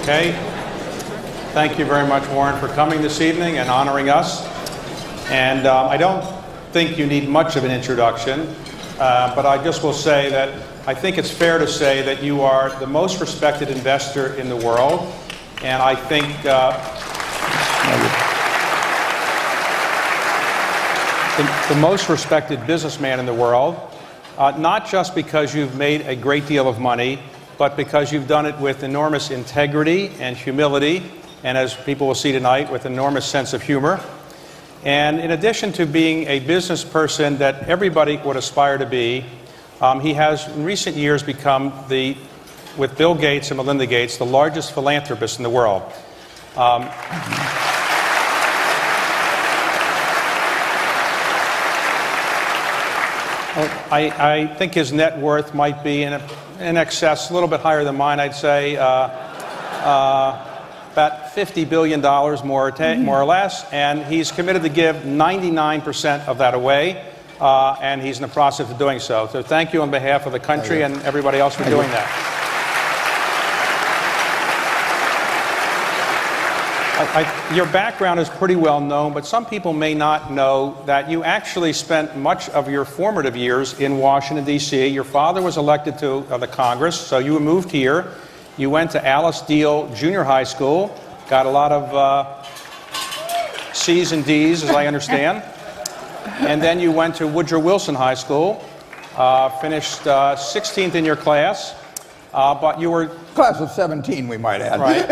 Okay. Thank you very much, Warren, for coming this evening and honoring us. And I don't think you need much of an introduction, but I just will say that I think it's fair to say that you are the most respected investor in the world, and I think the most respected businessman in the world, not just because you've made a great deal of money, but because you've done it with enormous integrity and humility, and as people will see tonight, with enormous sense of humor. And in addition to being a business person that everybody would aspire to be, he has in recent years become, with Bill Gates and Melinda Gates, the largest philanthropist in the world. I think his net worth might be in excess, a little bit higher than mine, I'd say, about $50 billion more or less, and he's committed to give 99% of that away, and he's in the process of doing so. So thank you on behalf of the country and everybody else for doing that. Your background is pretty well known, but some people may not know that you actually spent much of your formative years in Washington, D.C. Your father was elected to the Congress, so you moved here. You went to Alice Deal Junior High School, got a lot of C's and D's, as I understand. And then you went to Woodrow Wilson High School, finished 16th in your class, but you were... Class of 17, we might add. Right.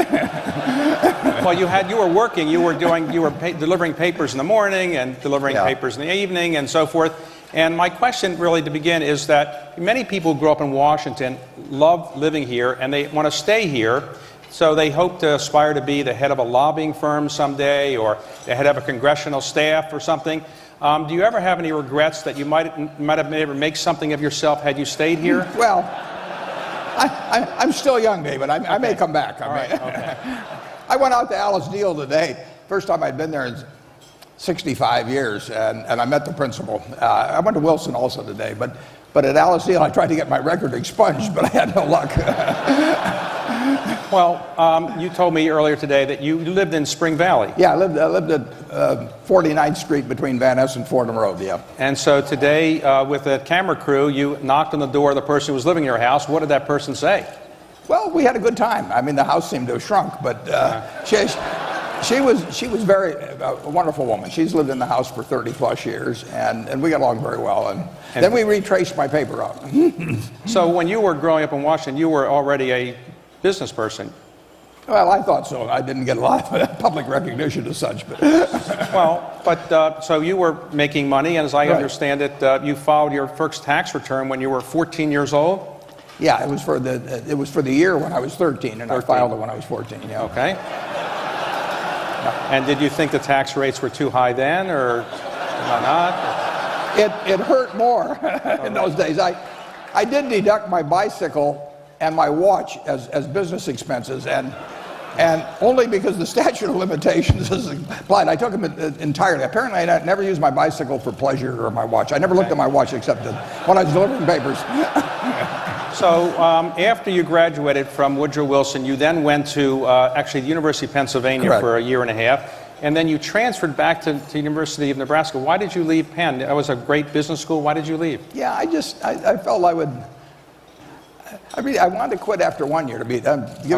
Well, you were working, you were delivering papers in the morning and delivering papers in the evening and so forth. And my question really to begin is that many people who grow up in Washington love living here and they want to stay here, so they hope to aspire to be the head of a lobbying firm someday or the head of a congressional staff or something. Do you ever have any regrets that you might have been able to make something of yourself had you stayed here? Well, I'm still young, David. I may come back. Okay. I went out to Alice Deal today. First time I'd been there in 65 years, and I met the principal. I went to Wilson also today, but at Alice Deal I tried to get my record expunged, but I had no luck. Well, you told me earlier today that you lived in Spring Valley. Yeah, I lived at 49th Street between Van Ness and Fordham Road, yeah. And so today, with a camera crew, you knocked on the door of the person who was living in your house. What did that person say? Well, we had a good time. I mean, the house seemed to have shrunk, but she was very a wonderful woman. She's lived in the house for 30-plus years, and we got along very well. And then we retraced my paper out. So when you were growing up in Washington, you were already a business person. Well, I thought so. I didn't get a lot of public recognition as such, but so you were making money, and as I understand it, you filed your first tax return when you were 14 years old. Yeah, it was for the year when I was 13, and 13. I filed it when I was 14. Yeah. Okay. And did you think the tax rates were too high then, or not? It hurt more in those days. I did deduct my bicycle and my watch as business expenses, and only because the statute of limitations is applied. I took them entirely. Apparently, I never used my bicycle for pleasure or my watch. I never looked at my watch except when I was delivering papers. So after you graduated from Woodrow Wilson, you then went to actually the University of Pennsylvania. Correct. For a year and a half, and then you transferred back to the University of Nebraska. Why did you leave Penn? That was a great business school. Why did you leave? Yeah, I felt I wanted to quit after 1 year, to give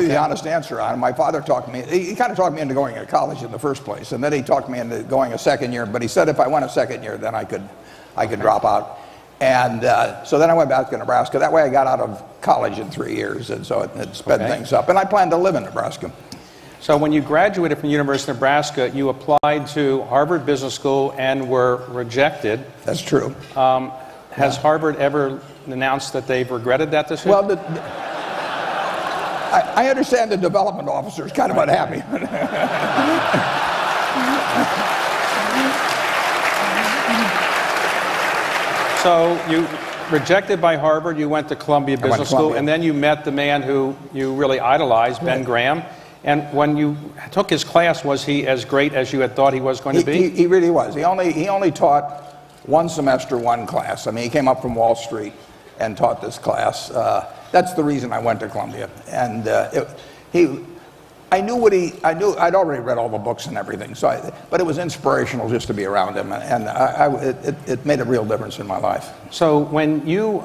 you the honest answer on it. My father talked me, he kind of talked me into going to college in the first place, and then he talked me into going a second year, but he said if I went a second year, then I could drop out. And so then I went back to Nebraska. That way I got out of college in 3 years, and so it sped things up. And I plan to live in Nebraska. So when you graduated from the University of Nebraska, you applied to Harvard Business School and were rejected. That's true. Has Harvard ever announced that they've regretted that decision? Well, I understand the development officer is kind of unhappy. So you rejected by Harvard, you went to Columbia Business School, and then you met the man who you really idolized, Ben Graham. And when you took his class, was he as great as you had thought he was going to be? He really was. He only taught one semester, one class. I mean, he came up from Wall Street and taught this class. That's the reason I went to Columbia. And I knew I'd already read all the books and everything, but it was inspirational just to be around him, and it made a real difference in my life. So when you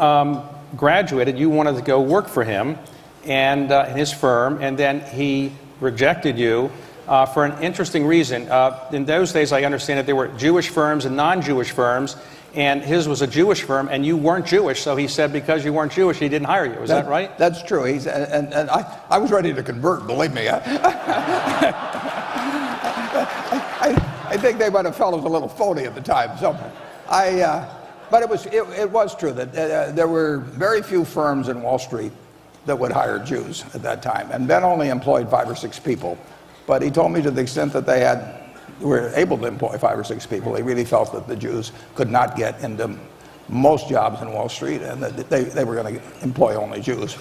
graduated, you wanted to go work for him and in his firm, and then he rejected you for an interesting reason. In those days, I understand that there were Jewish firms and non-Jewish firms, and his was a Jewish firm, and you weren't Jewish, so he said because you weren't Jewish, he didn't hire you. Is that right? That's true. And I was ready to convert, believe me. I think they might have felt it was a little phony at the time. So but it was true that there were very few firms in Wall Street that would hire Jews at that time. And Ben only employed 5 or 6 people. But he told me to the extent that they were able to employ 5 or 6 people, he really felt that the Jews could not get into most jobs in Wall Street, and that they were going to employ only Jews.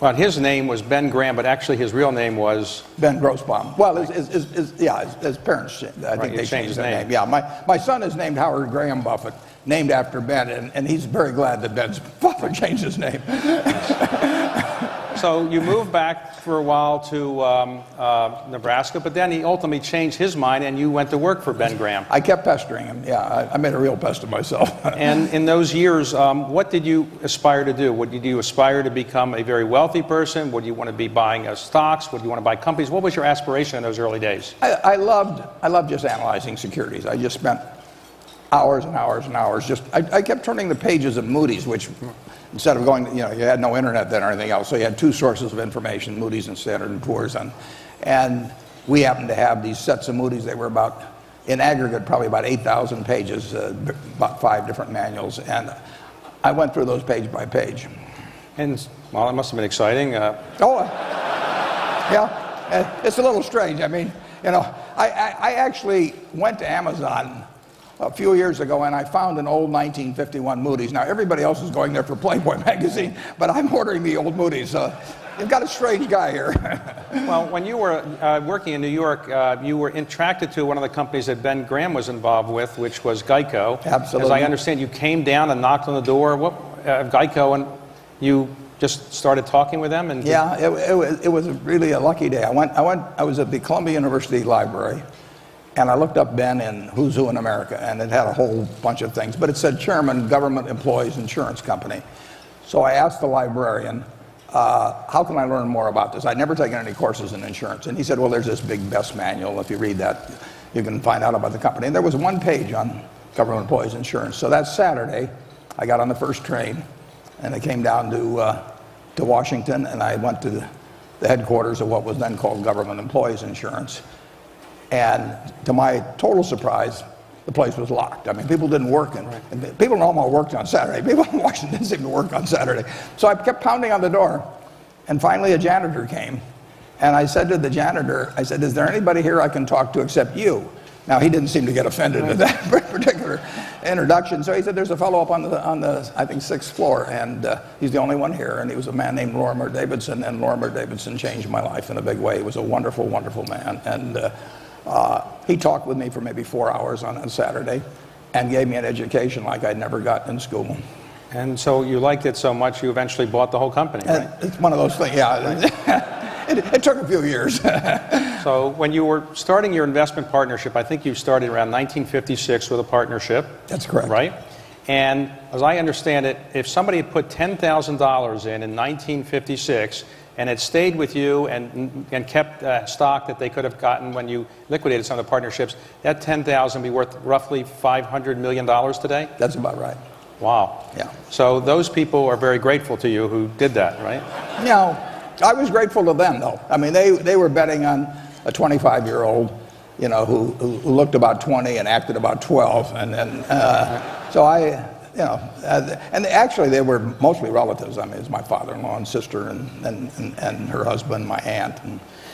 Well, his name was Ben Graham, but actually his real name was Ben Grossbaum. Well, his parents, I think they changed their name. Yeah, my son is named Howard Graham Buffett, named after Ben, and he's very glad that Ben's father changed his name. So you moved back for a while to Nebraska, but then he ultimately changed his mind and you went to work for Ben Graham. I kept pestering him. Yeah, I made a real pest of myself. And in those years, what did you aspire to do? Did you aspire to become a very wealthy person? Would you want to be buying stocks? Would you want to buy companies? What was your aspiration in those early days? I loved just analyzing securities. I just spent hours and hours and hours. I kept turning the pages of Moody's, which instead of going, you had no internet then or anything else, so you had 2 sources of information, Moody's and Standard & Poor's, and we happened to have these sets of Moody's. They were in aggregate, probably about 8,000 pages, about 5 different manuals, and I went through those page by page. And, well, it must have been exciting. Yeah, it's a little strange. I mean, I actually went to Amazon a few years ago, and I found an old 1951 Moody's. Now, everybody else is going there for Playboy magazine, but I'm ordering the old Moody's. You've got a strange guy here. Well, when you were working in New York, you were attracted to one of the companies that Ben Graham was involved with, which was Geico. Absolutely. As I understand, you came down and knocked on the door of Geico, and you just started talking with them? Yeah, it was really a lucky day. I was at the Columbia University Library, and I looked up Ben in Who's Who in America, and it had a whole bunch of things, but it said Chairman, Government Employees Insurance Company. So I asked the librarian, how can I learn more about this? I'd never taken any courses in insurance. And he said, well, there's this big BEST manual. If you read that, you can find out about the company. And there was 1 page on government employees insurance. So that Saturday, I got on the first train, and I came down to Washington, and I went to the headquarters of what was then called Government Employees Insurance. And to my total surprise, the place was locked. I mean, people didn't work, and people in Omaha worked on Saturday. People in Washington didn't seem to work on Saturday. So I kept pounding on the door, and finally a janitor came. And I said to the janitor, I said, is there anybody here I can talk to except you? Now, he didn't seem to get offended at that particular introduction. So he said, there's a fellow up on the I think, 6th floor, and he's the only one here. And he was a man named Lorimer Davidson, and Lorimer Davidson changed my life in a big way. He was a wonderful, wonderful man. And he talked with me for maybe 4 hours on a Saturday and gave me an education like I'd never gotten in school. And so you liked it so much, you eventually bought the whole company, right? It's one of those things, yeah. It took a few years. So when you were starting your investment partnership, I think you started around 1956 with a partnership. That's correct. Right? And as I understand it, if somebody had put $10,000 in 1956, and it stayed with you and kept stock that they could have gotten when you liquidated some of the partnerships, that $10,000 would be worth roughly $500 million today? That's about right. Wow. Yeah. So those people are very grateful to you who did that, right? No, I was grateful to them, though. I mean, they were betting on a 25-year-old, who looked about 20 and acted about 12. And so and actually they were mostly relatives. I mean, it's my father-in-law and sister and her husband, my aunt.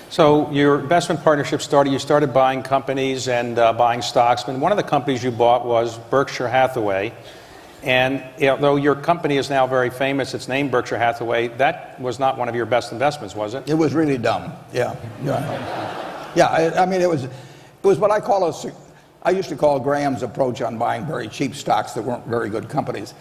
So your investment partnership you started buying companies and buying stocks. And one of the companies you bought was Berkshire Hathaway. And though your company is now very famous, it's named Berkshire Hathaway, that was not one of your best investments, was it? It was really dumb, yeah. I mean, it was what I used to call Graham's approach on buying very cheap stocks that weren't very good companies,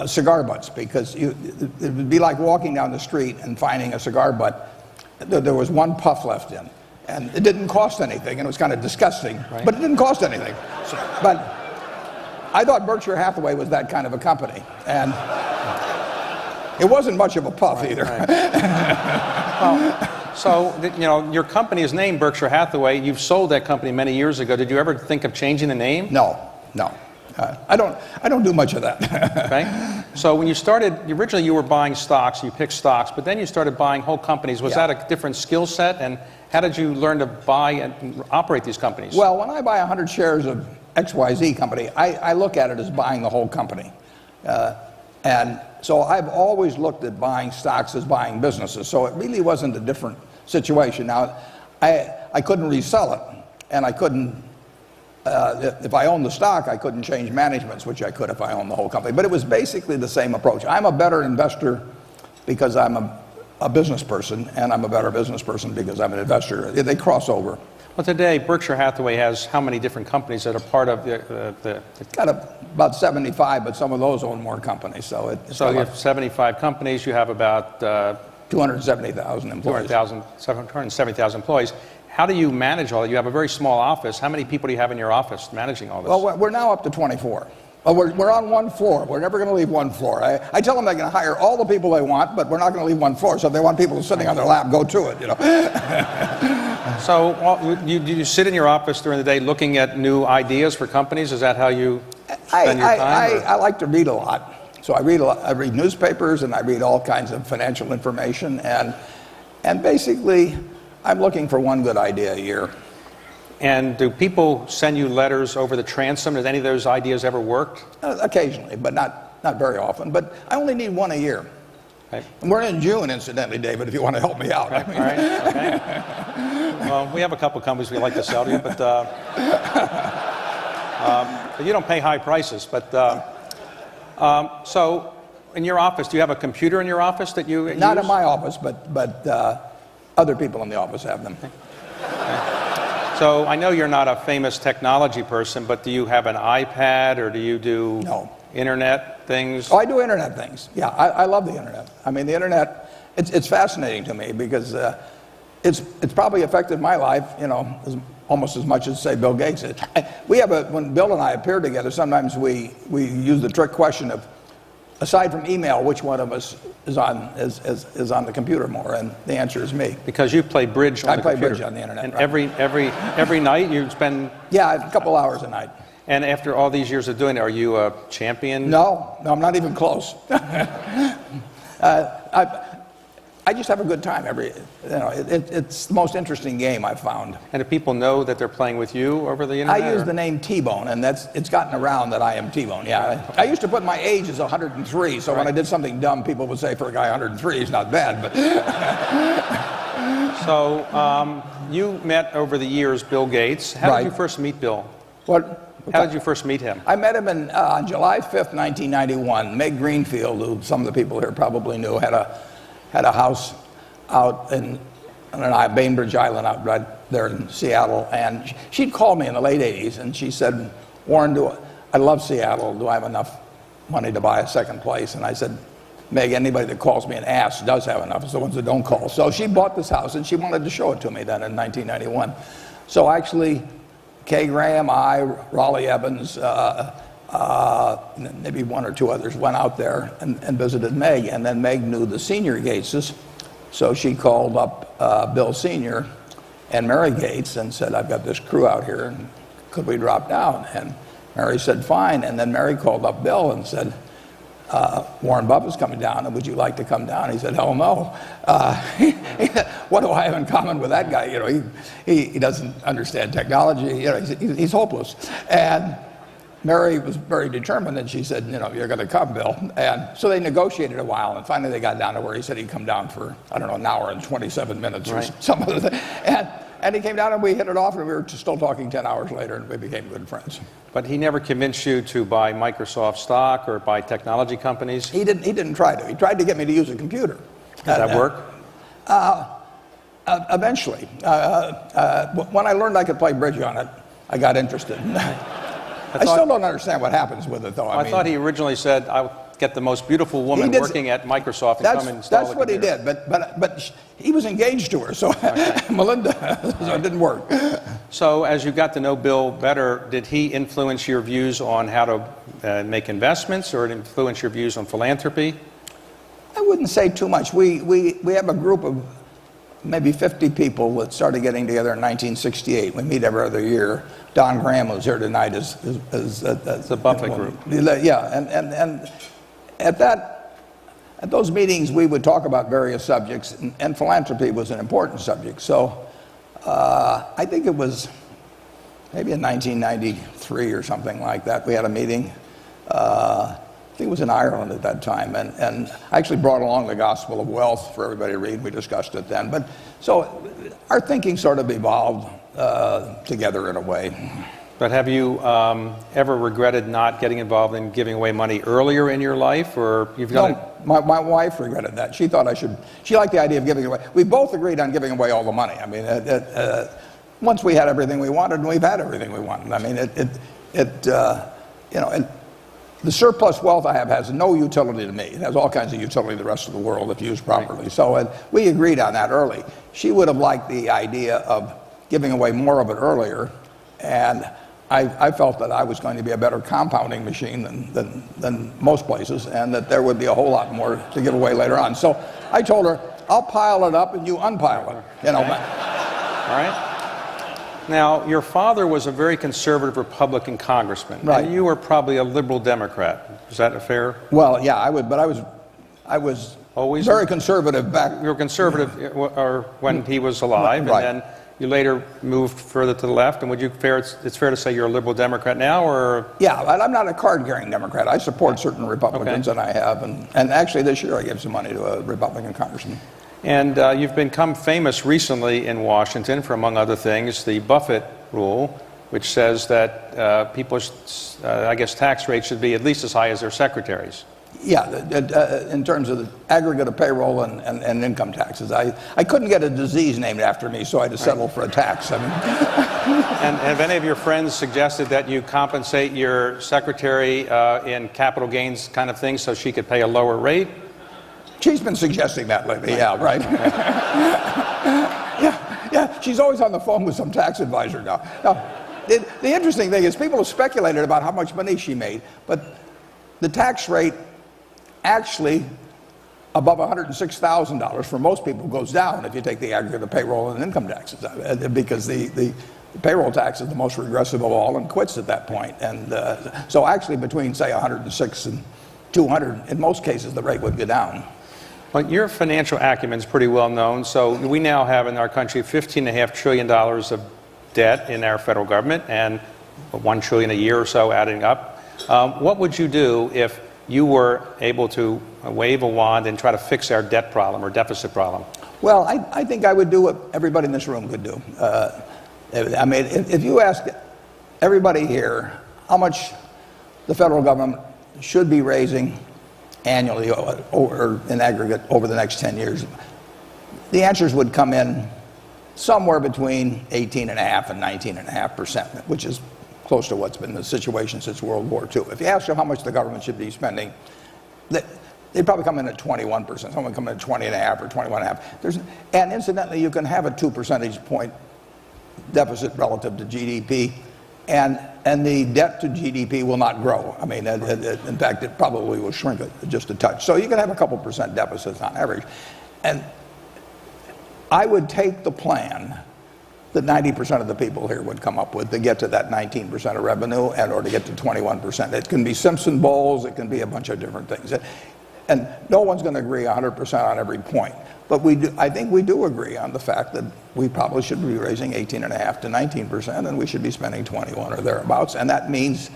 cigar butts, because it would be like walking down the street and finding a cigar butt. There was 1 puff left in. And it didn't cost anything, and it was kind of disgusting, but it didn't cost anything. But I thought Berkshire Hathaway was that kind of a company, and it wasn't much of a puff either. Well, so, you know, your company is named Berkshire Hathaway. You've sold that company many years ago. Did you ever think of changing the name? No. I don't do much of that. Okay. So when you started, originally you were buying stocks, you picked stocks, but then you started buying whole companies. Was that a different skill set? And how did you learn to buy and operate these companies? Well, when I buy 100 shares of XYZ company, I look at it as buying the whole company. And so I've always looked at buying stocks as buying businesses. So it really wasn't a different situation. Now, I couldn't resell it, and I couldn't, if I owned the stock, I couldn't change managements, which I could if I owned the whole company. But it was basically the same approach. I'm a better investor because I'm a business person, and I'm a better business person because I'm an investor. They cross over. Well, today, Berkshire Hathaway has how many different companies that are part of the Got about 75, but some of those own more companies. So you have 75 companies. You have about 270,000 employees. 270,000 employees. How do you manage all that? You have a very small office. How many people do you have in your office managing all this? Well, we're now up to 24. Well, we're on one floor. We're never going to leave one floor. I tell them they can hire all the people they want, but we're not going to leave one floor. So if they want people sitting on their lap, go to it, you know. So you sit in your office during the day looking at new ideas for companies? Is that how you spend your time? I like to read a lot. So I read newspapers, and I read all kinds of financial information, and basically I'm looking for one good idea a year. And do people send you letters over the transom? Has any of those ideas ever worked? Occasionally, but not very often. But I only need one a year. Okay. And we're in June, incidentally, David, if you want to help me out. All right. Okay. Well, we have a couple companies we'd like to sell to you, but you don't pay high prices. But so in your office, do you have a computer in your office that you use? Not in my office, but other people in the office have them. Okay. So I know you're not a famous technology person, but do you have an iPad, or do you do internet things? Oh, I do internet things. Yeah, I love the internet. I mean, the internet, it's fascinating to me because it's probably affected my life, you know, almost as much as, say, Bill Gates did. When Bill and I appear together, sometimes we use the trick question of, aside from email, which one of us is on the computer more? And the answer is me. Because you play bridge on the computer. I play bridge on the internet. And right. every night you spend... Yeah, a couple hours a night. And after all these years of doing it, are you a champion? No, I'm not even close. I just have a good time it's the most interesting game I've found. And do people know that they're playing with you over the internet? I use the name T-Bone, and it's gotten around that I am T-Bone. Yeah, I used to put my age as 103, so when I did something dumb, people would say, for a guy 103, he's not bad. But so you met over the years Bill Gates. How did you first meet Bill? How did you first meet him? I met him on July 5th, 1991. Meg Greenfield, who some of the people here probably knew, had a house out in Bainbridge Island out right there in Seattle, and she'd called me in the late 80s, and she said, Warren, I love Seattle. Do I have enough money to buy a second place? And I said, Meg, anybody that calls me an ass does have enough. It's the ones that don't call. So she bought this house, and she wanted to show it to me then in 1991. So actually, Kay Graham, Raleigh Evans, maybe one or two others went out there and visited Meg, and then Meg knew the senior Gateses, so she called up Bill Sr. and Mary Gates and said, I've got this crew out here, and could we drop down? And Mary said, fine. And then Mary called up Bill and said, Warren Buffett's coming down, and would you like to come down? He said, hell no. What do I have in common with that guy? You know, he doesn't understand technology. You know, he's hopeless. And Mary was very determined, and she said, you know, you're going to come, Bill. And so they negotiated a while, and finally they got down to where he said he'd come down for, I don't know, an hour and 27 minutes or some other thing. And he came down, and we hit it off, and we were still talking 10 hours later, and we became good friends. But he never convinced you to buy Microsoft stock or buy technology companies? He didn't try to. He tried to get me to use a computer. Did that work? Eventually. When I learned I could play bridge on it, I got interested. I still don't understand what happens with it, though. I thought he originally said, get the most beautiful woman working at Microsoft and come and install That's the what he computer. did, but he was engaged to her, so Melinda, so it didn't work. So as you got to know Bill better, did he influence your views on how to make investments, or influence your views on philanthropy? I wouldn't say too much. We have a group of maybe 50 people that started getting together in 1968. We meet every other year. Don Graham was here tonight as the Buffett group. Yeah, and at those meetings we would talk about various subjects, and philanthropy was an important subject. So I think it was maybe in 1993 or something like that. We had a meeting. I think it was in Ireland at that time, and I actually brought along the Gospel of Wealth for everybody to read. We discussed it then. But so our thinking sort of evolved together in a way. But have you ever regretted not getting involved in giving away money earlier in your life, or you've done it? No, my wife regretted that. She thought I should. She liked the idea of giving away. We both agreed on giving away all the money. I mean, once we had everything we wanted, and we've had everything we wanted. I mean, the surplus wealth I have has no utility to me. It has all kinds of utility to the rest of the world if used properly. Right. So we agreed on that early. She would have liked the idea of giving away more of it earlier, and I felt that I was going to be a better compounding machine than most places, and that there would be a whole lot more to give away later on. So I told her, I'll pile it up and you unpile it. You know. Okay. All right. Now, your father was a very conservative Republican congressman, right. And you were probably a liberal Democrat. Is that fair? Well, yeah, but I was always very conservative back. You were conservative or when he was alive, right. And then you later moved further to the left. And it's fair to say you're a liberal Democrat now, or? Yeah, but I'm not a card-carrying Democrat. I support certain Republicans, and I have, and actually this year I gave some money to a Republican congressman. And you've become famous recently in Washington for, among other things, the Buffett rule, which says that people's, I guess, tax rates should be at least as high as their secretaries. Yeah, in terms of the aggregate of payroll and income taxes. I couldn't get a disease named after me, so I had to settle for a tax. I mean. And have any of your friends suggested that you compensate your secretary in capital gains kind of things so she could pay a lower rate? She's been suggesting that lately, yeah, right. yeah, she's always on the phone with some tax advisor now. Now, the interesting thing is people have speculated about how much money she made, but the tax rate actually above $106,000 for most people goes down if you take the aggregate of payroll and income taxes, because the payroll tax is the most regressive of all and quits at that point. And so actually between, say, 106 and 200, in most cases, the rate would go down. Well, your financial acumen is pretty well known. So we now have in our country $15.5 trillion of debt in our federal government, and $1 trillion a year or so adding up. What would you do if you were able to wave a wand and try to fix our debt problem or deficit problem? Well, I think I would do what everybody in this room could do. I mean, if you ask everybody here how much the federal government should be raising annually or in aggregate over the next 10 years, the answers would come in somewhere between 18.5% and 19.5%, which is close to what's been the situation since World War II. If you ask them how much the government should be spending, they'd probably come in at 21%. Someone would come in at 20.5 or 21.5. And incidentally, you can have a 2 percentage point deficit relative to GDP, and the debt to GDP will not grow. I mean, in fact, it probably will shrink just a touch. So you can have a couple percent deficits on average. And I would take the plan that 90% of the people here would come up with to get to that 19% of revenue or to get to 21%. It can be Simpson Bowles, it can be a bunch of different things. And no one's going to agree 100% on every point. But I think we do agree on the fact that we probably should be raising 18.5% to 19%, and we should be spending 21 or thereabouts. And that means,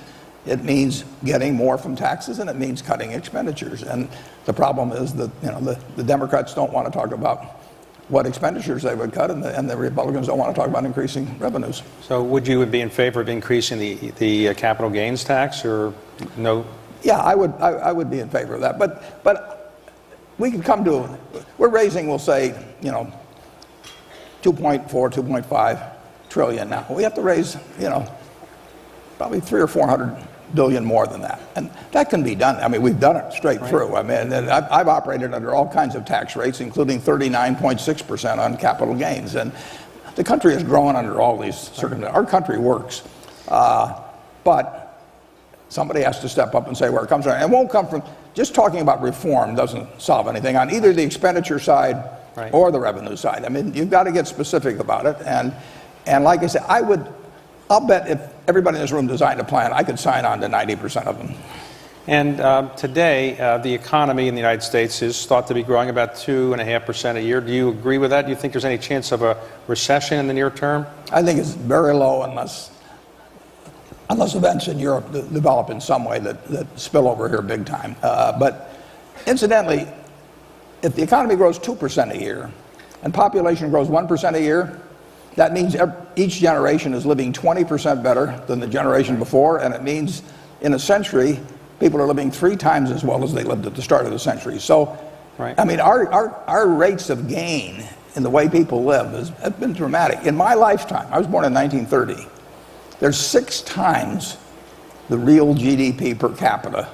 it means getting more from taxes, and it means cutting expenditures. And the problem is that the Democrats don't want to talk about what expenditures they would cut, and the Republicans don't want to talk about increasing revenues. So would you be in favor of increasing the capital gains tax, or no? Yeah, I would be in favor of that. But we could come to, we're raising, we'll say, 2.4, 2.5 trillion now. We have to raise, probably $300 or $400 billion more than that. And that can be done. I mean, we've done it straight through. I mean, and I've operated under all kinds of tax rates, including 39.6% on capital gains. And the country has grown under all these circumstances. Our country works. But somebody has to step up and say where it comes from. It won't come from, just talking about reform doesn't solve anything on either the expenditure side or the revenue side. I mean, you've got to get specific about it. And like I said, I'll bet if everybody in this room designed a plan, I could sign on to 90% of them. And today, the economy in the United States is thought to be growing about 2.5% a year. Do you agree with that? Do you think there's any chance of a recession in the near term? I think it's very low unless events in Europe develop in some way that spill over here big time. But incidentally, if the economy grows 2% a year and population grows 1% a year, that means each generation is living 20% better than the generation before, and it means in a century, people are living 3 times as well as they lived at the start of the century. So, I mean, our rates of gain in the way people live have been dramatic. In my lifetime, I was born in 1930, there's 6 times the real GDP per capita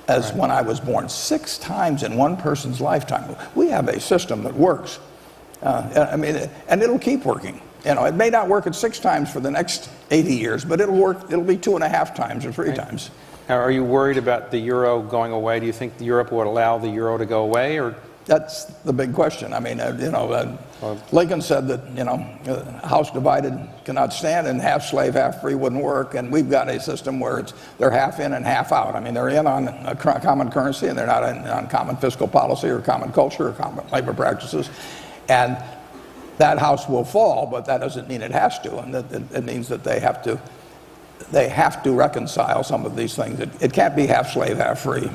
as when I was born. 6 times in one person's lifetime. We have a system that works. I mean, and it'll keep working. You know, it may not work at 6 times for the next 80 years, but it'll work. It'll be 2.5 times or 3 times. Now, are you worried about the euro going away? Do you think Europe would allow the euro to go away, or? That's the big question. I mean, Lincoln said that, a house divided cannot stand, and half slave, half free wouldn't work. And we've got a system where they're half in and half out. I mean, they're in on a common currency, and they're not in on common fiscal policy or common culture or common labor practices. And that house will fall, but that doesn't mean it has to. And it means that they have to reconcile some of these things. It can't be half slave, half free.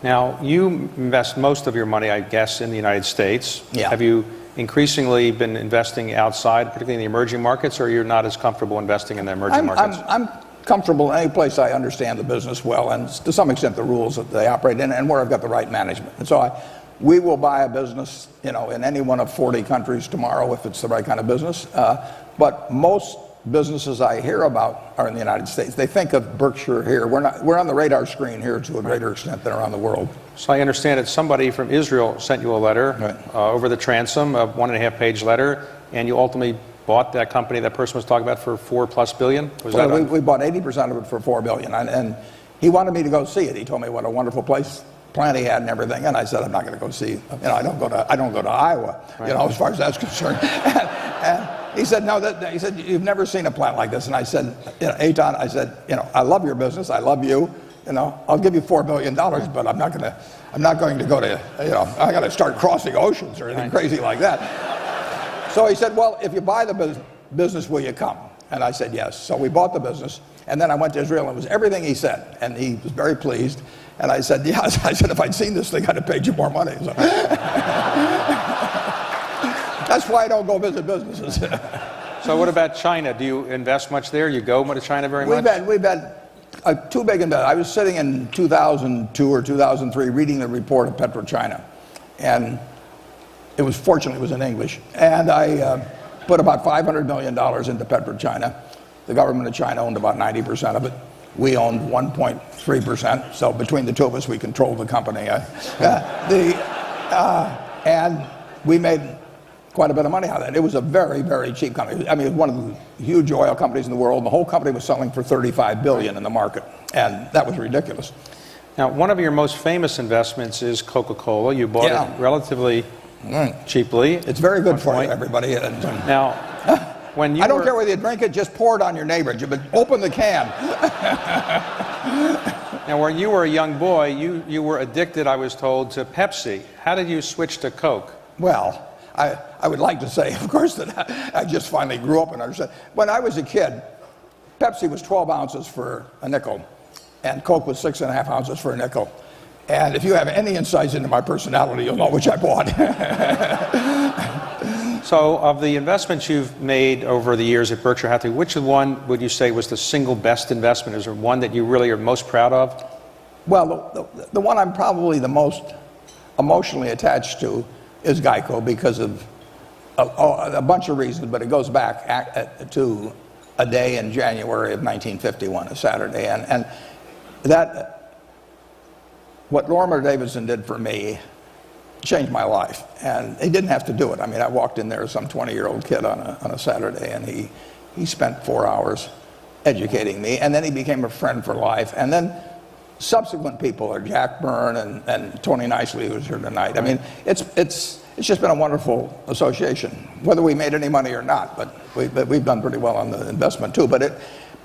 Now, you invest most of your money, I guess, in the United States. Yeah. Have you increasingly been investing outside, particularly in the emerging markets, or you're not as comfortable investing in the emerging markets? I'm comfortable in any place I understand the business well, and to some extent the rules that they operate in, and where I've got the right management. And so we will buy a business, in any one of 40 countries tomorrow if it's the right kind of business. But most businesses I hear about are in the United States. They think of Berkshire here. We're on the radar screen here to a greater extent than around the world. So I understand that somebody from Israel sent you a letter over the transom, a 1.5-page letter, and you ultimately bought that company that person was talking about for $4+ billion? We bought 80% of it for $4 billion, and he wanted me to go see it. He told me what a wonderful plan he had and everything, and I said, I'm not going to go see. I don't go to Iowa, as far as that's concerned. and he said, no. He said, you've never seen a plant like this. And I said, Eitan, I said, I love your business. I love you. I'll give you $4 billion, but I'm not going to go to, I got to start crossing oceans or anything crazy like that. So he said, well, if you buy the business, will you come? And I said, yes. So we bought the business. And then I went to Israel, and it was everything he said. And he was very pleased. And I said, yes. I said, if I'd seen this thing, I'd have paid you more money. So. That's why I don't go visit businesses. So what about China? Do you invest much there? You go to China very much? We've had 2 big investments. I was sitting in 2002 or 2003 reading the report of PetroChina. And fortunately, it was in English. And I put about $500 million into PetroChina. The government of China owned about 90% of it. We owned 1.3%. So between the two of us, we controlled the company. And we made quite a bit of money out of that. It was a very, very cheap company. I mean, it was one of the huge oil companies in the world. The whole company was selling for $35 billion in the market. And that was ridiculous. Now, one of your most famous investments is Coca-Cola. You bought it relatively cheaply. It's very good for you, everybody. Now, when you I don't care whether you drink it, just pour it on your neighbor. But open the can. Now, when you were a young boy, you were addicted, I was told, to Pepsi. How did you switch to Coke? Well, I would like to say, of course, that I just finally grew up and understood. When I was a kid, Pepsi was 12 ounces for a nickel, and Coke was 6.5 ounces for a nickel. And if you have any insights into my personality, you'll know which I bought. So, of the investments you've made over the years at Berkshire Hathaway, which one would you say was the single best investment? Is there one that you really are most proud of? Well, the one I'm probably the most emotionally attached to is Geico because of a bunch of reasons, but it goes back to a day in January of 1951, a Saturday. And what Lorimer Davidson did for me changed my life, and he didn't have to do it. I mean, I walked in there as some 20-year-old kid on a Saturday, and he spent 4 hours educating me, and then he became a friend for life. And then subsequent people are Jack Byrne and Tony Nicely, who's here tonight. I mean, it's just been a wonderful association, whether we made any money or not. But we've done pretty well on the investment too. But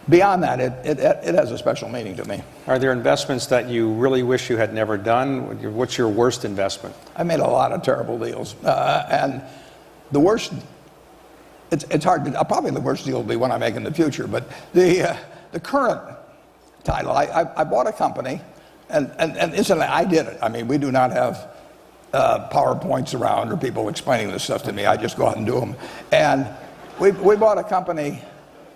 beyond that, it has a special meaning to me. Are there investments that you really wish you had never done? What's your worst investment? I made a lot of terrible deals, and the worst. It's hard to. Probably the worst deal will be one I make in the future. But the current title, I bought a company, and incidentally, I did it. I mean, we do not have PowerPoints around or people explaining this stuff to me. I just go out and do them. And we bought a company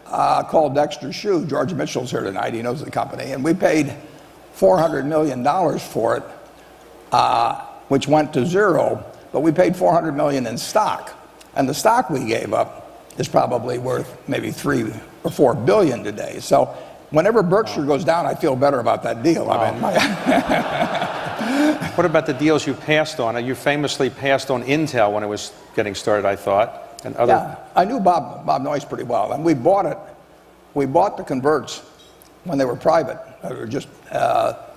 called Dexter Shoe. George Mitchell's here tonight. He knows the company, and we paid $400 million for it, which went to zero. But we paid $400 million in stock, and the stock we gave up is probably worth maybe $3 or $4 billion today. So whenever Berkshire goes down, I feel better about that deal. Wow. I mean, What about the deals you passed on? You famously passed on Intel when it was getting started, I thought, and other. Yeah, I knew Bob Noyce pretty well, and we bought it. We bought the converts when they were private, just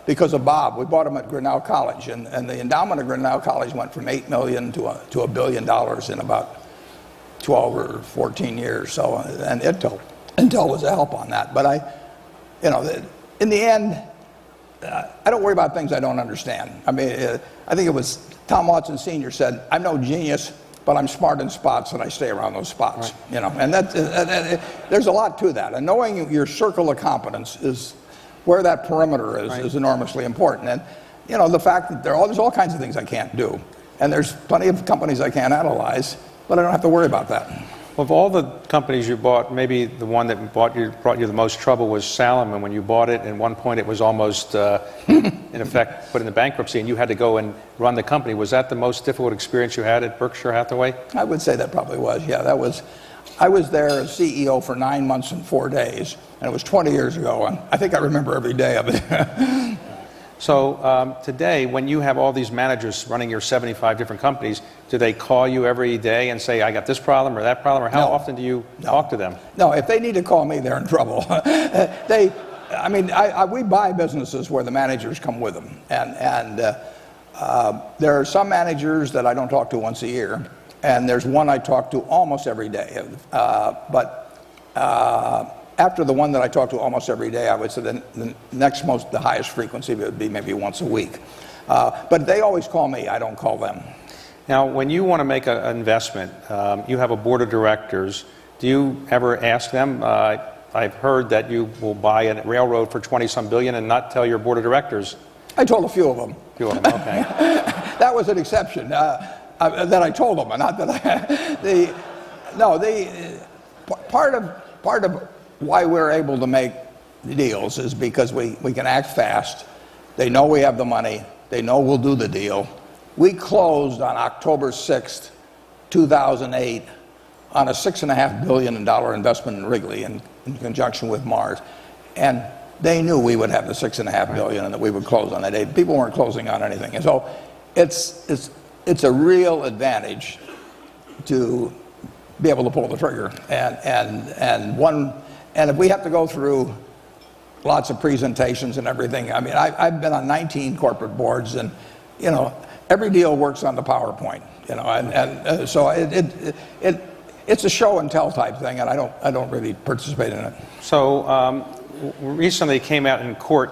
because of Bob. We bought them at Grinnell College, and the endowment of Grinnell College went from $8 million to $1 billion in about 12 or 14 years. So, and Intel was a help on that. But in the end, I don't worry about things I don't understand. I mean, I think it was Tom Watson Sr. said, "I'm no genius, but I'm smart in spots, and I stay around those spots." Right. And there's a lot to that. And knowing your circle of competence is where that perimeter is, right, is enormously important. And the fact that there's all kinds of things I can't do, and there's plenty of companies I can't analyze, but I don't have to worry about that. Of all the companies you bought, maybe the one that brought you the most trouble was Salomon. When you bought it, at one point it was almost, in effect, put into bankruptcy, and you had to go and run the company. Was that the most difficult experience you had at Berkshire Hathaway? I would say that probably was, yeah. I was there as CEO for 9 months and 4 days, and it was 20 years ago, and I think I remember every day of it. So today, when you have all these managers running your 75 different companies, do they call you every day and say, "I got this problem or that problem," or how often do you talk to them? No, if they need to call me, they're in trouble. We buy businesses where the managers come with them, and there are some managers that I don't talk to once a year, and there's one I talk to almost every day. After the one that I talk to almost every day, I would say the highest frequency would be maybe once a week. But they always call me. I don't call them. Now, when you want to make an investment, you have a board of directors. Do you ever ask them? I've heard that you will buy a railroad for 20-some billion and not tell your board of directors. I told a few of them. A few of them, okay. That was an exception. That I told them, not that part of why we're able to make deals is because we can act fast. They know we have the money. They know we'll do the deal. We closed on October 6th, 2008 on a $6.5 billion investment in Wrigley in conjunction with Mars. And they knew we would have the $6.5 billion and that we would close on that day. People weren't closing on anything. And so it's a real advantage to be able to pull the trigger. And if we have to go through lots of presentations and everything, I mean, I've been on 19 corporate boards, and every deal works on the PowerPoint. So it's a show and tell type thing, and I don't really participate in it. So recently it came out in court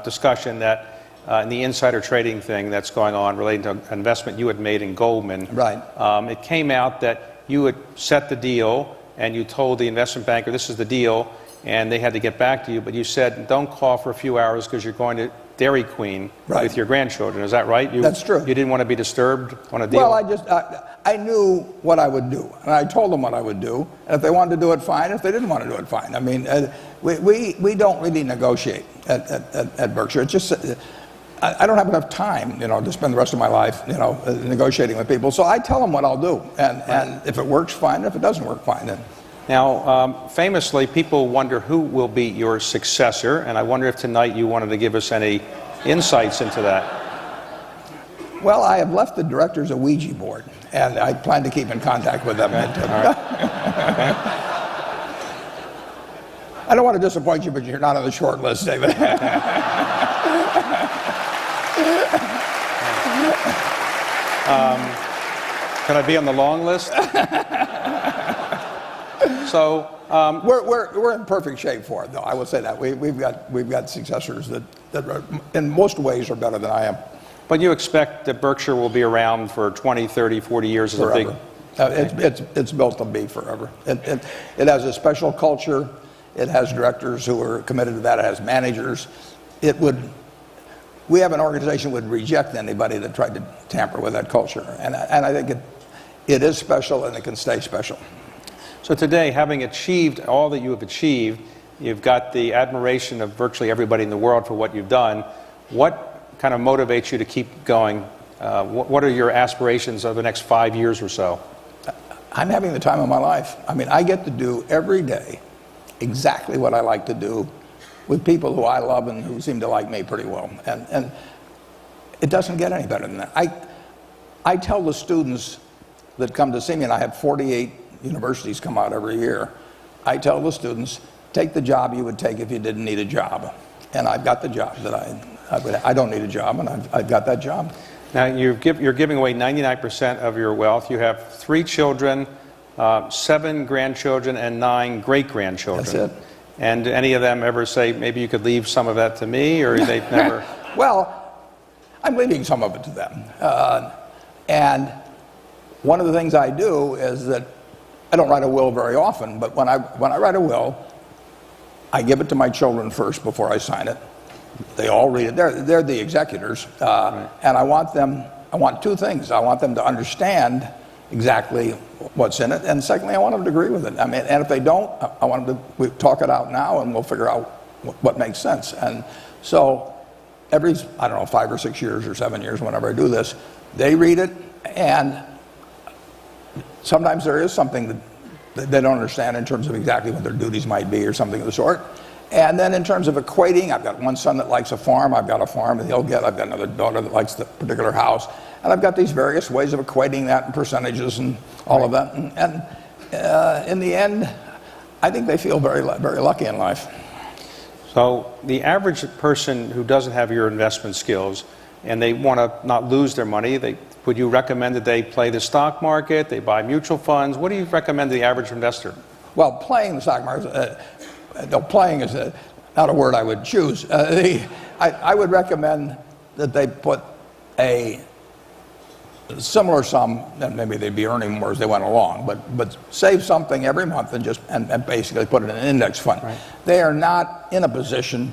discussion that in the insider trading thing that's going on relating to an investment you had made in Goldman. Right. It came out that you had set the deal, and you told the investment banker, "This is the deal," and they had to get back to you, but you said, "Don't call for a few hours because you're going to Dairy Queen with your grandchildren." Is that right? That's true. You didn't want to be disturbed on a deal? Well, I knew what I would do, and I told them what I would do, and if they wanted to do it, fine. If they didn't want to do it, fine. I mean, we don't really negotiate at Berkshire. It's just I don't have enough time, to spend the rest of my life, negotiating with people. So I tell them what I'll do, and if it works, fine. If it doesn't work, fine. Now, famously, people wonder who will be your successor, and I wonder if tonight you wanted to give us any insights into that. Well, I have left the directors a Ouija board, and I plan to keep in contact with them. Okay. All right. Okay. I don't want to disappoint you, but you're not on the short list, David. Can I be on the long list? So we're in perfect shape for it, though. I will say that we've got successors that are, in most ways are better than I am. but you expect that Berkshire will be around for 20, 30, 40 years as a big... It's built to be forever. It has a special culture. It has directors who are committed to that. It has managers. We have an organization that would reject anybody that tried to tamper with that culture. And I think it is special, and it can stay special. So today, having achieved all that you have achieved, you've got the admiration of virtually everybody in the world for what you've done. What kind of motivates you to keep going? What are your aspirations over the next 5 years or so? I'm having the time of my life. I mean, I get to do every day exactly what I like to do with people who I love and who seem to like me pretty well. And it doesn't get any better than that. I tell the students that come to see me, and I have 48 universities come out every year, I tell the students, take the job you would take if you didn't need a job. And I've got the job that I don't need a job, and I've got that job. Now, you're giving away 99% of your wealth. You have 3 children, 7 grandchildren, and 9 great-grandchildren. That's it. And do any of them ever say, maybe you could leave some of that to me, or they've never... Well, I'm leaving some of it to them. And one of the things I do is that I don't write a will very often, but when I write a will, I give it to my children first before I sign it. They all read it. They're the executors. Right. And I want 2 things. I want them to understand exactly what's in it, and secondly, I want them to agree with it. I mean, and if they don't, I want them to talk it out now, and we'll figure out what makes sense. And so every, I don't know, 5 or 6 years or 7 years, whenever I do this, they read it, and sometimes there is something that they don't understand in terms of exactly what their duties might be or something of the sort. And then in terms of equating, I've got one son that likes a farm, I've got a farm that I've got another daughter that likes the particular house, and I've got these various ways of equating that in percentages and all of that. And in the end, I think they feel very, very lucky in life. So the average person who doesn't have your investment skills and they want to not lose their money, would you recommend that they play the stock market, they buy mutual funds? What do you recommend to the average investor? Well, playing the stock market, playing is not a word I would choose. I would recommend that they put a similar sum, and maybe they'd be earning more as they went along, but save something every month and basically put it in an index fund. Right. They are not in a position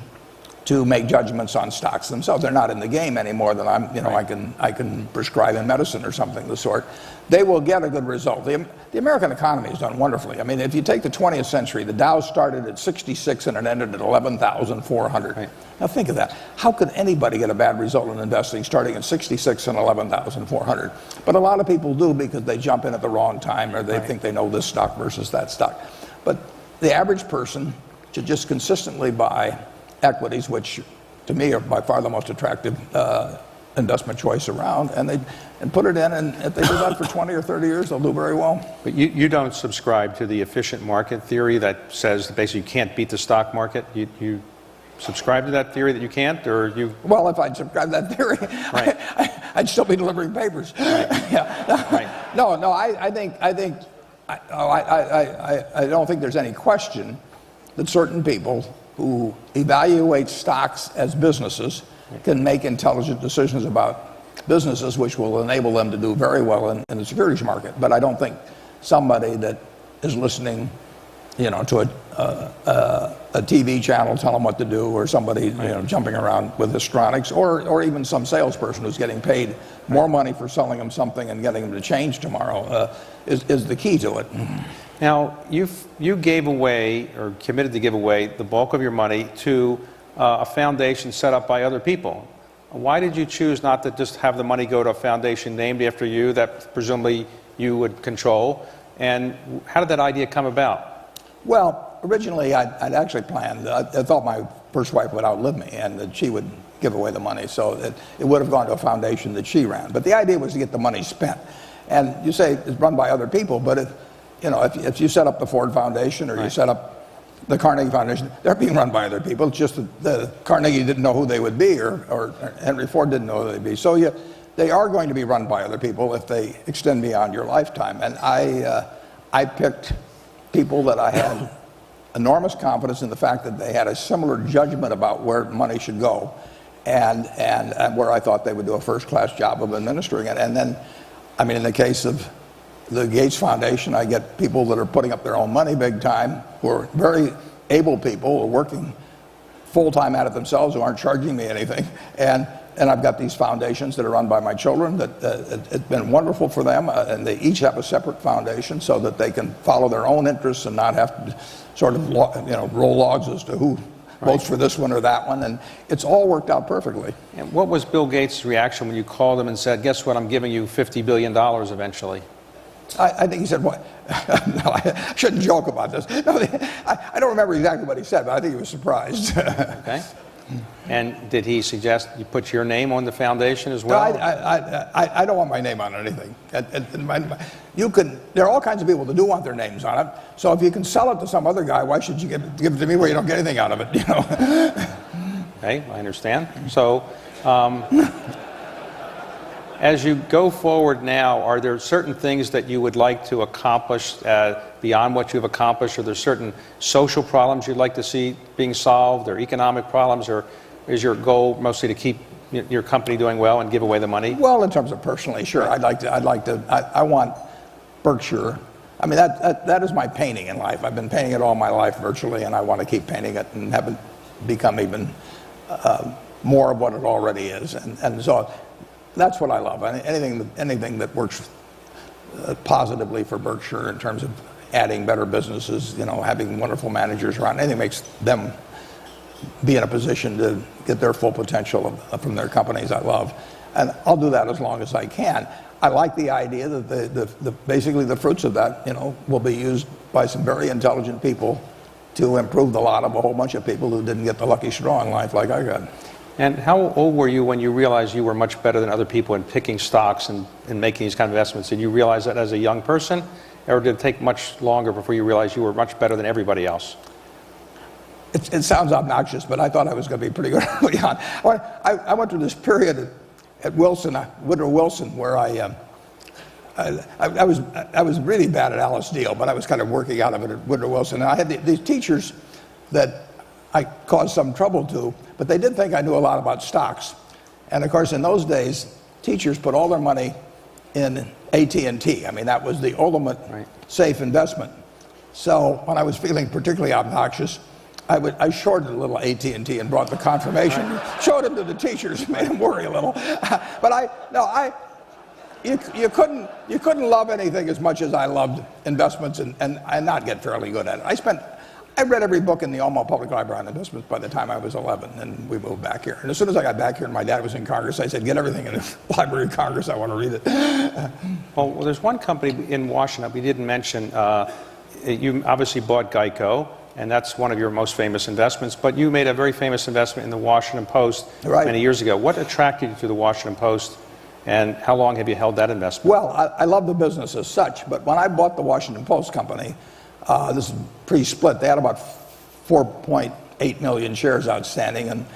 to make judgments on stocks themselves. They're not in the game any more than I'm, Right. I can prescribe in medicine or something of the sort. They will get a good result. The American economy has done wonderfully. I mean, if you take the 20th century, the Dow started at 66 and it ended at 11,400. Right. Now think of that. How could anybody get a bad result in investing starting at 66 and 11,400? But a lot of people do because they jump in at the wrong time, or they Right. think they know this stock versus that stock. But the average person should just consistently buy equities, which to me are by far the most attractive investment choice around, and put it in, and if they do that for 20 or 30 years, they'll do very well. But you don't subscribe to the efficient market theory that says that basically you can't beat the stock market? You subscribe to that theory that you can't, or you... Well, if I'd subscribe to that theory, Right. I'd still be delivering papers. Right. Yeah. Right. No, I don't think there's any question that certain people who evaluate stocks as businesses can make intelligent decisions about businesses, which will enable them to do very well in the securities market. But I don't think somebody that is listening, to a TV channel tell them what to do, or somebody jumping around with histrionics, or even some salesperson who's getting paid more money for selling them something and getting them to change tomorrow is the key to it. Now, you gave away, or committed to give away, the bulk of your money to a foundation set up by other people. Why did you choose not to just have the money go to a foundation named after you that presumably you would control? And how did that idea come about? Well, originally I'd actually planned, I thought my first wife would outlive me and that she would give away the money, so it would have gone to a foundation that she ran. But the idea was to get the money spent. And you say it's run by other people, but if you set up the Ford Foundation or you set up the Carnegie Foundation, they're being run by other people. It's just that the Carnegie didn't know who they would be, or Henry Ford didn't know who they'd be. So they are going to be run by other people if they extend beyond your lifetime. And I picked people that I had enormous confidence in the fact that they had a similar judgment about where money should go, and where I thought they would do a first-class job of administering it. And then, I mean, in the case of the Gates Foundation, I get people that are putting up their own money big time, who are very able people, who are working full-time at it themselves, who aren't charging me anything. And I've got these foundations that are run by my children that it's been wonderful for them, and they each have a separate foundation so that they can follow their own interests and not have to sort of roll logs as to who votes for this one or that one, and it's all worked out perfectly. And what was Bill Gates' reaction when you called him and said, guess what, I'm giving you $50 billion eventually? I think he said, what? No, I shouldn't joke about this. No, I don't remember exactly what he said, but I think he was surprised. Okay. And did he suggest you put your name on the foundation as well? No, I don't want my name on anything. There are all kinds of people that do want their names on it. So if you can sell it to some other guy, why should you give it to me where you don't get anything out of it? Okay, I understand. So, as you go forward now, are there certain things that you would like to accomplish beyond what you've accomplished? Are there certain social problems you'd like to see being solved, or economic problems, or is your goal mostly to keep your company doing well and give away the money? Well, in terms of personally, sure. I want Berkshire. I mean, that is my painting in life. I've been painting it all my life virtually, and I want to keep painting it and have it become even more of what it already is. And so that's what I love. Anything that works positively for Berkshire in terms of adding better businesses, having wonderful managers around, anything makes them be in a position to get their full potential from their companies, I love. And I'll do that as long as I can. I like the idea that basically the fruits of that, will be used by some very intelligent people to improve the lot of a whole bunch of people who didn't get the lucky straw in life like I got. And how old were you when you realized you were much better than other people in picking stocks and making these kind of investments? Did you realize that as a young person, or did it take much longer before you realized you were much better than everybody else? It sounds obnoxious, but I thought I was going to be pretty good early on. I went through this period at Woodrow Wilson, where I was really bad at Alice Deal, but I was kind of working out of it at Woodrow Wilson. And I had these teachers that I caused some trouble to, but they did think I knew a lot about stocks. And of course, in those days, teachers put all their money in AT&T. I mean, that was the ultimate safe investment. So when I was feeling particularly obnoxious, I shorted a little AT&T and brought the confirmation, showed them to the teachers, made them worry a little. But you couldn't love anything as much as I loved investments and not get fairly good at it. I read every book in the Omaha Public Library on investments by the time I was 11, and we moved back here. And as soon as I got back here and my dad was in Congress, I said, get everything in the Library of Congress, I want to read it. Well, there's one company in Washington we didn't mention. You obviously bought Geico, and that's one of your most famous investments, but you made a very famous investment in the Washington Post many years ago. What attracted you to the Washington Post, and how long have you held that investment? Well, I love the business as such, but when I bought the Washington Post company, this is pre-split, they had about 4.8 million shares outstanding, and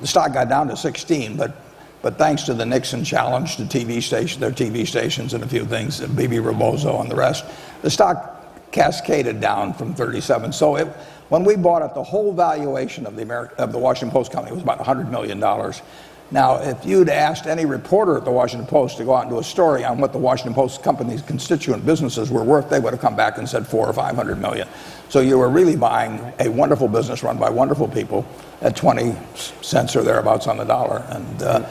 the stock got down to 16, but thanks to the Nixon challenge to their TV stations and a few things, B.B. Rebozo and the rest, the stock cascaded down from 37. So when we bought it, the whole valuation of the Washington Post company was about $100 million. Now, if you'd asked any reporter at the Washington Post to go out and do a story on what the Washington Post company's constituent businesses were worth, they would have come back and said 400 or 500 million. So you were really buying a wonderful business run by wonderful people at 20 cents or thereabouts on the dollar. And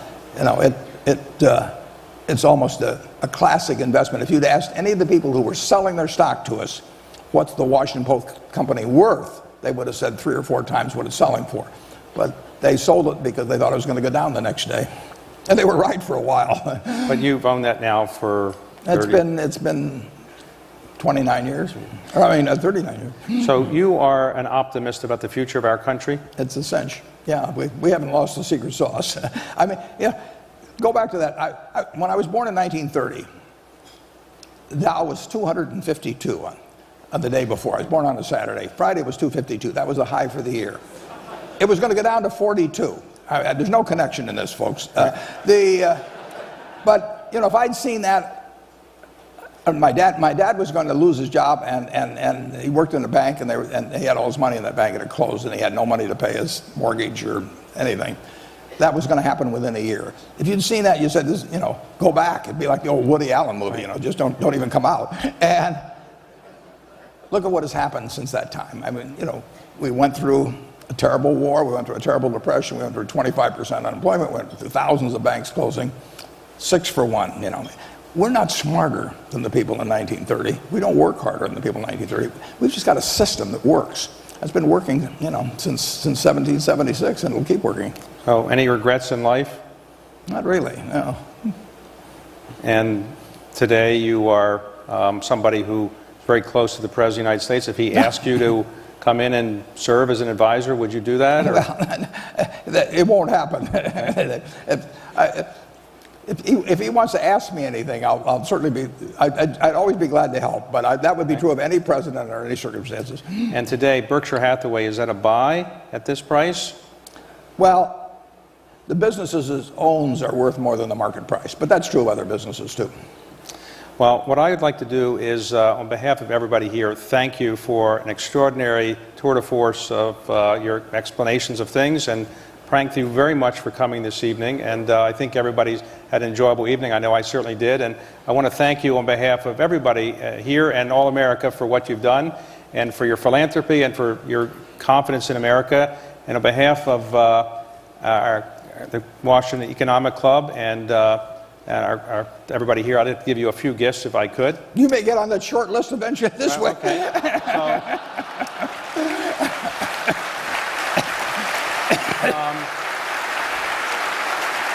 it's almost a classic investment. If you'd asked any of the people who were selling their stock to us, what's the Washington Post company worth, they would have said 3 or 4 times what it's selling for. But they sold it because they thought it was going to go down the next day. And they were right for a while. But you've owned that now for 30... It's been 29 years. I mean, 39 years. So you are an optimist about the future of our country? It's a cinch. Yeah, we haven't lost the secret sauce. I mean, yeah, go back to that. When I was born in 1930, Dow was 252 on the day before. I was born on a Saturday. Friday was 252. That was the high for the year. It was going to go down to 42. There's no connection in this, folks. But you know, if I'd seen that, my dad was going to lose his job, and he worked in a bank, and he had all his money in that bank, and it closed, and he had no money to pay his mortgage or anything. That was going to happen within a year. If you'd seen that, you said, this, you know, go back. It'd be like the old Woody Allen movie, you know, just don't even come out. And look at what has happened since that time. I mean, you know, we went through a terrible war, we went through a terrible depression, we went through 25% unemployment, we went through thousands of banks closing, 6 for 1, you know. We're not smarter than the people in 1930. We don't work harder than the people in 1930. We've just got a system that works. It's been working, you know, since 1776, and it'll keep working. Oh, any regrets in life? Not really, no. And today you are somebody who is very close to the President of the United States. If he asked you to come in and serve as an advisor, would you do that? Or? Well, it won't happen. If he wants to ask me anything, I'll certainly be, I'd always be glad to help, but that would be true of any president under any circumstances. And today, Berkshire Hathaway, is that a buy at this price? Well, the businesses it owns are worth more than the market price, but that's true of other businesses too. Well, what I would like to do is, on behalf of everybody here, thank you for an extraordinary tour de force of your explanations of things, and thank you very much for coming this evening. And I think everybody's had an enjoyable evening. I know I certainly did. And I want to thank you on behalf of everybody here and all America for what you've done, and for your philanthropy, and for your confidence in America. And on behalf of the Washington Economic Club and everybody here, I'd like to give you a few gifts if I could. You may get on that short list eventually this way. Okay.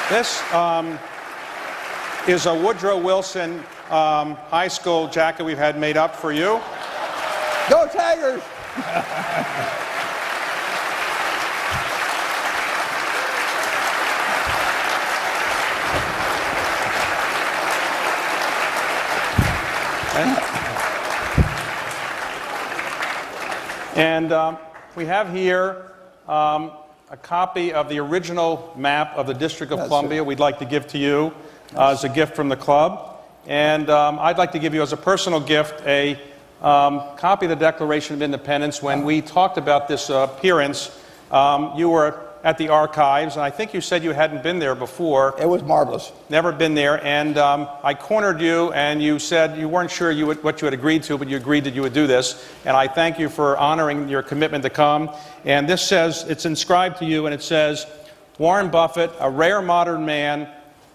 This is a Woodrow Wilson high school jacket we've had made up for you. Go Tigers! And we have here a copy of the original map of the District of Columbia we'd like to give to you as a gift from the club. And I'd like to give you as a personal gift a copy of the Declaration of Independence. When we talked about this appearance, you were at the archives, and I think you said you hadn't been there before. It was marvelous. Never been there, and I cornered you, and you said you weren't sure what you had agreed to, but you agreed that you would do this, and I thank you for honoring your commitment to come. And this says, it's inscribed to you, and it says, Warren Buffett, a rare modern man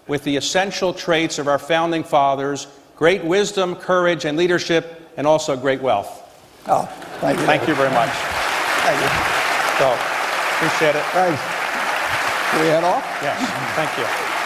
with the essential traits of our founding fathers, great wisdom, courage, and leadership, and also great wealth. Oh, thank you. Thank you very much. Thank you. So, appreciate it. Thanks. Can we head off? Yes, thank you.